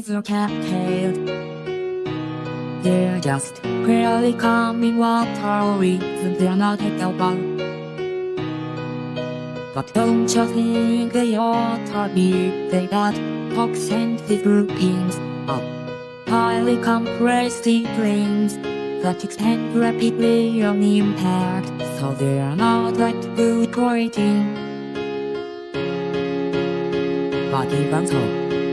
is a capcut. They're just clearly coming water reasons they're not about. But don't you think they ought to be? They got accented groupings of highly compressed strings that extend rapidly on impact, so they are not that good quality. But even so,